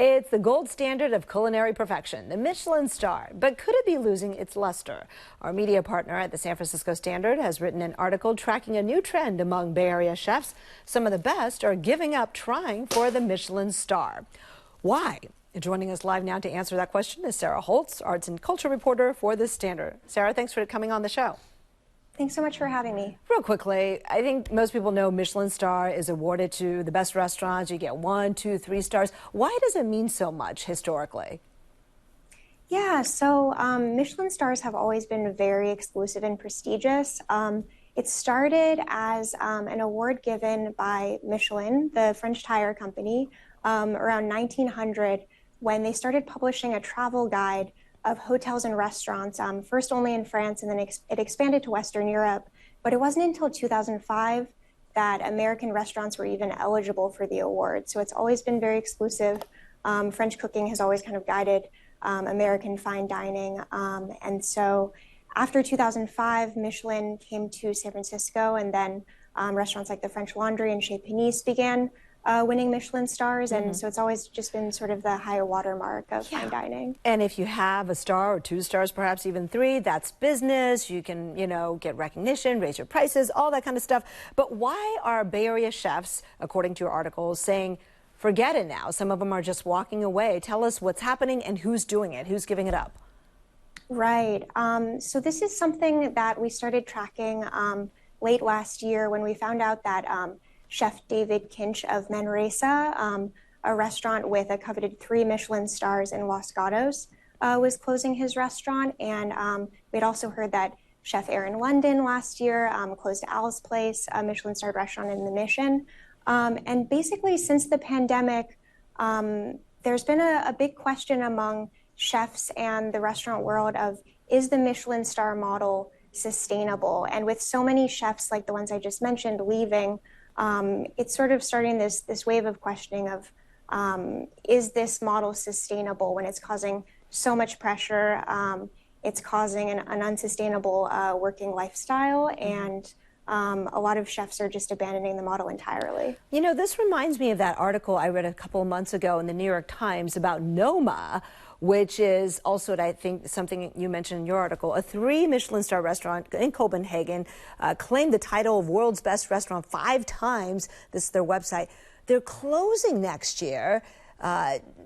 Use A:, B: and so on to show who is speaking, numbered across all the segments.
A: It's the gold standard of culinary perfection, the Michelin star. But could it be losing its luster? Our media partner at the San Francisco Standard has written an article tracking a new trend among Bay Area chefs. Some of the best are giving up trying for the Michelin star. Why? Joining us live now to answer that question is Sarah Holtz, arts and culture reporter for the Standard. Sarah, thanks for coming on the show.
B: Thanks so much for having me.
A: Real quickly, I think most people know Michelin star is awarded to the best restaurants. You get 1, 2, 3 stars. Why does it mean so much historically?
B: Yeah, so Michelin stars have always been very exclusive and prestigious. It started as an award given by Michelin, the French tire company, around 1900 when they started publishing a travel guide of hotels and restaurants, first only in France, and then it expanded to Western Europe. But it wasn't until 2005 that American restaurants were even eligible for the award. So it's always been very exclusive. French cooking has always kind of guided American fine dining. And so after 2005, Michelin came to San Francisco, and then restaurants like the French Laundry and Chez Panisse began winning Michelin stars, and so it's always just been sort of the high watermark of fine dining.
A: And if you have a star or 2 stars, perhaps even 3, that's business. You can, get recognition, raise your prices, all that kind of stuff. But why are Bay Area chefs, according to your article, saying, forget it now? Some of them are just walking away. Tell us what's happening and who's doing it, who's giving it up.
B: Right. So this is something that we started tracking late last year when we found out that Chef David Kinch of Manresa, a restaurant with a coveted 3 Michelin stars in Los Gatos, was closing his restaurant. And we'd also heard that Chef Aaron London last year closed Al's Place, a Michelin-starred restaurant in the Mission. And basically, since the pandemic, there's been a big question among chefs and the restaurant world of, is the Michelin star model sustainable? And with so many chefs like the ones I just mentioned leaving, it's sort of starting this wave of questioning of, is this model sustainable when it's causing so much pressure? It's causing an unsustainable working lifestyle, and a lot of chefs are just abandoning the model entirely.
A: This reminds me of that article I read a couple of months ago in the New York Times about Noma, which is also, I think, something you mentioned in your article. A 3 Michelin star restaurant in Copenhagen claimed the title of world's best restaurant 5 times. This is their website. They're closing next year,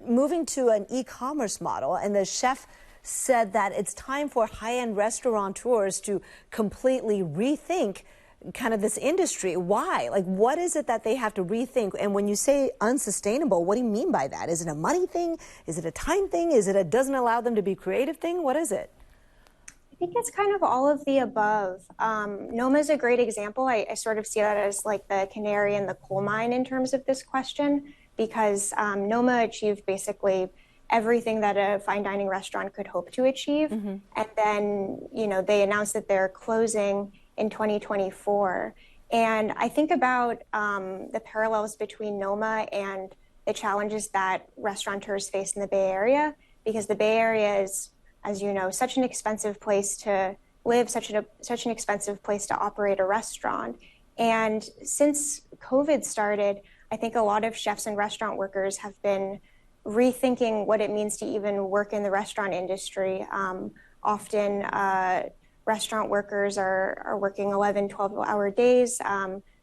A: moving to an e-commerce model, and the chef said that it's time for high-end restaurateurs to completely rethink kind of this industry. Why? Like, what is it that they have to rethink? And when you say unsustainable, what do you mean by that? Is it a money thing? Is it a time thing? Is it a doesn't allow them to be creative thing? What is it?
B: I think it's kind of all of the above. Noma is a great example. I sort of see that as like the canary in the coal mine in terms of this question, because Noma achieved basically everything that a fine dining restaurant could hope to achieve. And then, they announced that they're closing in 2024. And I think about the parallels between Noma and the challenges that restaurateurs face in the Bay Area, because the Bay Area is, as you know, such an expensive place to live, such an expensive place to operate a restaurant. And since COVID started, I think a lot of chefs and restaurant workers have been rethinking what it means to even work in the restaurant industry. Often, restaurant workers are working 11, 12-hour days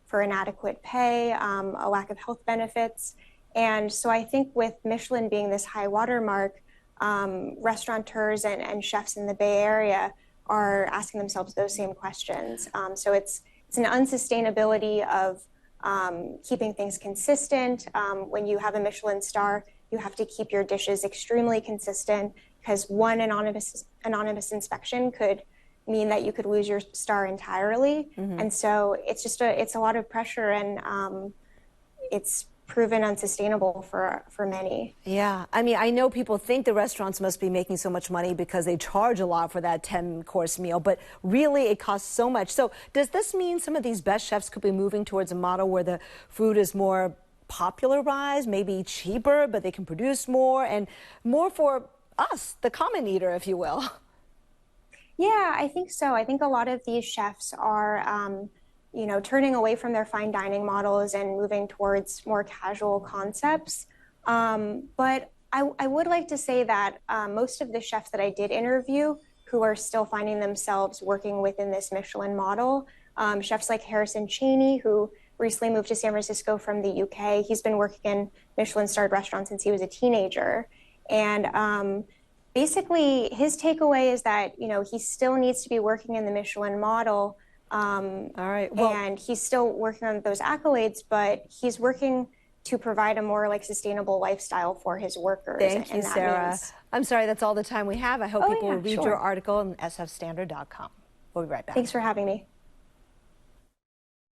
B: for inadequate pay, a lack of health benefits. And so I think with Michelin being this high watermark, restaurateurs and chefs in the Bay Area are asking themselves those same questions. So it's an unsustainability of keeping things consistent. When you have a Michelin star, you have to keep your dishes extremely consistent, because one anonymous inspection could mean that you could lose your star entirely. And so it's a lot of pressure, and it's proven unsustainable for many.
A: Yeah, I mean, I know people think the restaurants must be making so much money because they charge a lot for that 10-course meal, but really it costs so much. So does this mean some of these best chefs could be moving towards a model where the food is more popularized, maybe cheaper, but they can produce more and more for us, the common eater, if you will?
B: Yeah, I think so. I think a lot of these chefs are, turning away from their fine dining models and moving towards more casual concepts. But I would like to say that most of the chefs that I did interview who are still finding themselves working within this Michelin model, chefs like Harrison Cheney, who recently moved to San Francisco from the UK. He's been working in Michelin-starred restaurants since he was a teenager. And basically, his takeaway is that, he still needs to be working in the Michelin model.
A: All right. Well,
B: and he's still working on those accolades, but he's working to provide a more sustainable lifestyle for his workers.
A: Thank you, Sarah. I'm sorry, that's all the time we have. I hope people will read
B: sure.
A: your article on sfstandard.com. We'll be right back.
B: Thanks for having me.